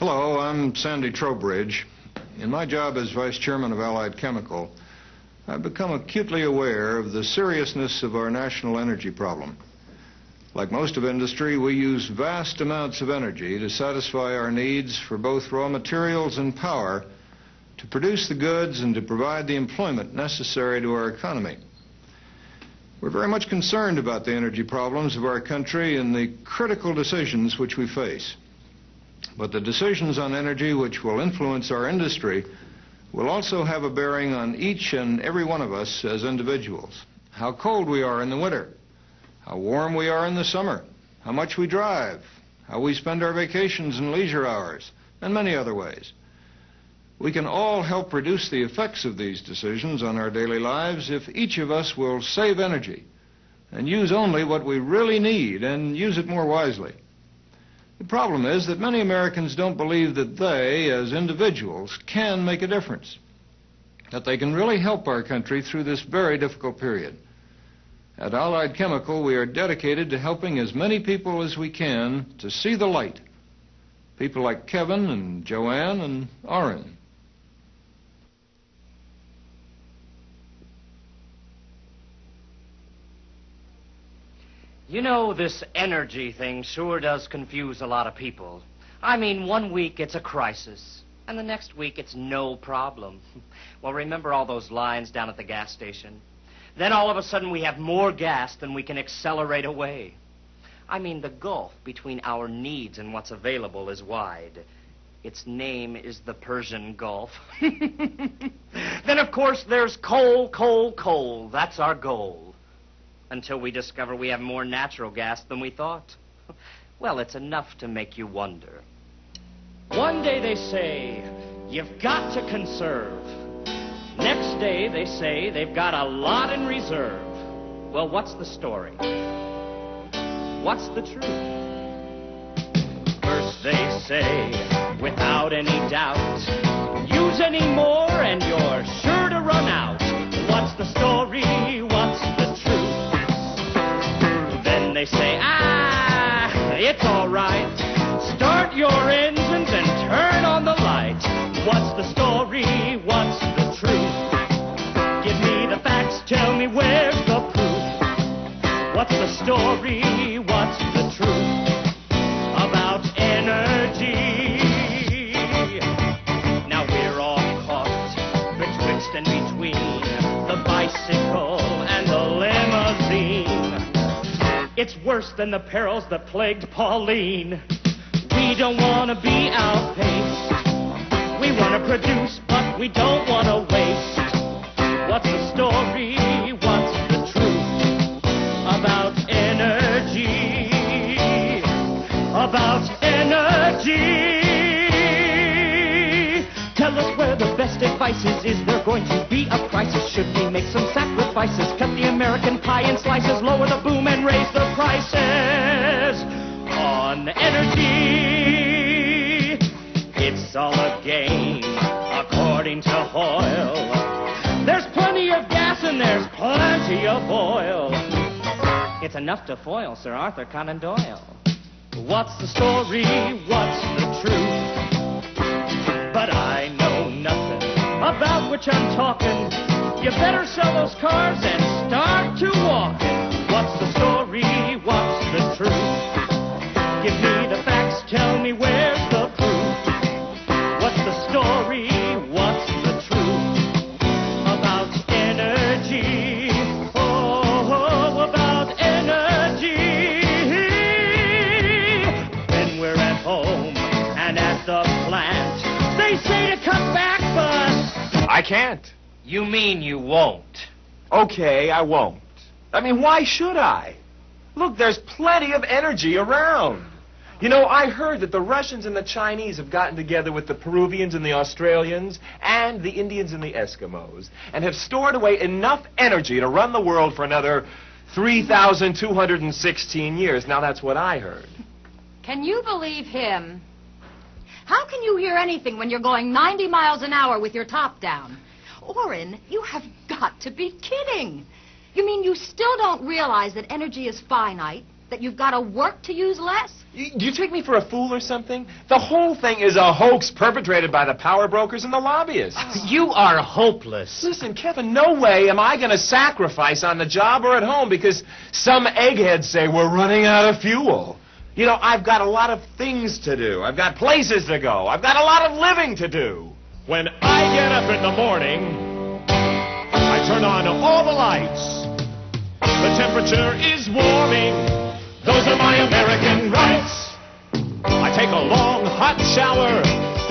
Hello, I'm Sandy Trowbridge. In my job as Vice Chairman of Allied Chemical, I've become acutely aware of the seriousness of our national energy problem. Like most of industry, we use vast amounts of energy to satisfy our needs for both raw materials and power to produce the goods and to provide the employment necessary to our economy. We're very much concerned about the energy problems of our country and the critical decisions which we face. But the decisions on energy which will influence our industry will also have a bearing on each and every one of us as individuals. How cold we are in the winter, how warm we are in the summer, how much we drive, how we spend our vacations and leisure hours, and many other ways. We can all help reduce the effects of these decisions on our daily lives if each of us will save energy and use only what we really need and use it more wisely. The problem is that many Americans don't believe that they, as individuals, can make a difference, that they can really help our country through this very difficult period. At Allied Chemical, we are dedicated to helping as many people as we can to see the light. People like Kevin and Joanne and Orrin. You know, this energy thing sure does confuse a lot of people. I mean, one week it's a crisis, and the next week it's no problem. Well, remember all those lines down at the gas station? Then all of a sudden we have more gas than we can accelerate away. I mean, the gulf between our needs and what's available is wide. Its name is the Persian Gulf. Then, of course, there's coal, coal, coal. That's our goal. Until we discover we have more natural gas than we thought. Well, it's enough to make you wonder. One day they say, you've got to conserve. Next day they say they've got a lot in reserve. Well, what's the story? What's the truth? First they say, without any doubt, use any more and you're sure to run out. What's the story? What's the truth? They say, it's all right. Start your engines and turn on the light. What's the story? What's the truth? Give me the facts, tell me where's the proof. What's the story? What's the truth about energy? Now we're all caught betwixt and between the bicycle and the limousine. It's worse than the perils that plagued Pauline. We don't want to be outpaced. We want to produce, but we don't want to waste. What's the story? What's the truth about energy? About energy. Tell us where the best advice is. Is there going to be a crisis? Should we make some sacrifices? Cut the American pie in slices, lower the boom and raise the prices on energy. It's all a game, according to Hoyle. There's plenty of gas and there's plenty of oil. It's enough to foil Sir Arthur Conan Doyle. What's the story? What's the truth? But I know nothing about which I'm talking. You better sell those cars and start to walking. What's the story? What's the truth? Give me the facts, tell me where's the proof. What's the story? What's the truth about energy? Oh, about energy. When we're at home and at the plant, they say to cut back, but I can't. You mean you won't? Okay, I won't. I mean, why should I? Look, there's plenty of energy around. You know, I heard that the Russians and the Chinese have gotten together with the Peruvians and the Australians and the Indians and the Eskimos and have stored away enough energy to run the world for another 3,216 years. Now, that's what I heard. Can you believe him? How can you hear anything when you're going 90 miles an hour with your top down? Orrin, you have got to be kidding. You mean you still don't realize that energy is finite, that you've got to work to use less? Do you take me for a fool or something? The whole thing is a hoax perpetrated by the power brokers and the lobbyists. You are hopeless. Listen, Kevin, no way am I going to sacrifice on the job or at home because some eggheads say we're running out of fuel. You know, I've got a lot of things to do. I've got places to go. I've got a lot of living to do. When I get up in the morning, I turn on all the lights. The temperature is warming. Those are my American rights. I take a long, hot shower,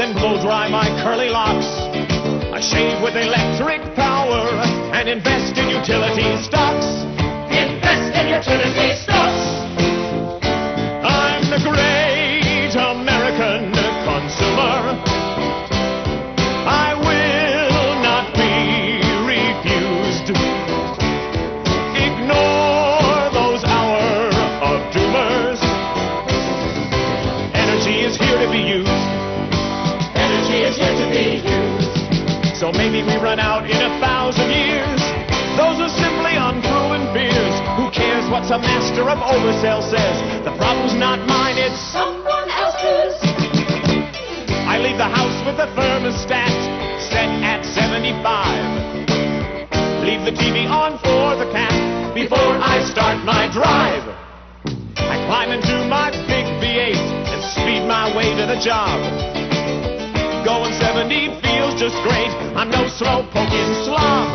then blow dry my curly locks. I shave with electric power and invest in utility stocks. Invest in utility stocks. I'm the great American consumer. I will not be refused. Ignore those hour of doomers. Energy is here to be used. Energy is here to be used. So maybe we run out in 1,000 years. Those are simply unproven fears. Who cares what some master of oversell says? The problem's not mine, it's someone else's. I leave the house with the thermostat set at 75. Leave the TV on for the cat before I start my drive. I climb into my big V8 and speed my way to the job. Going 70 feels just great. I'm no slow poking slob.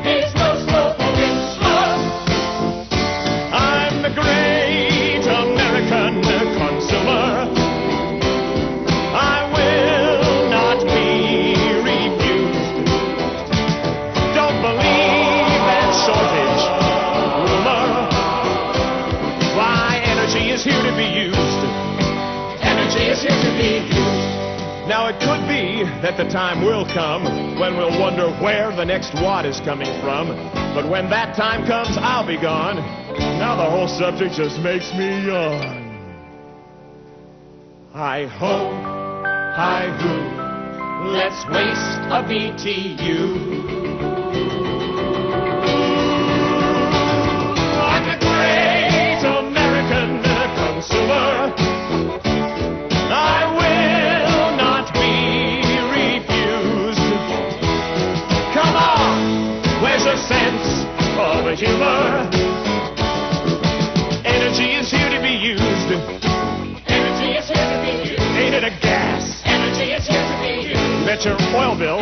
He's no slow poking slob. I'm the great American consumer. I will not be refused. Don't believe that shortage rumor. Why, energy is here to be used. Energy is here to be used. Now, it could be that the time will come when we'll wonder where the next watt is coming from. But when that time comes, I'll be gone. Now the whole subject just makes me yawn. Hi-ho, hi-hoo, let's waste a BTU. I'm the great American consumer. I will not be refused. Come on, where's your sense of humor? Energy is here to be used. Energy is here to be used. Ain't it a gas? Energy is here to be used. Bet your oil bill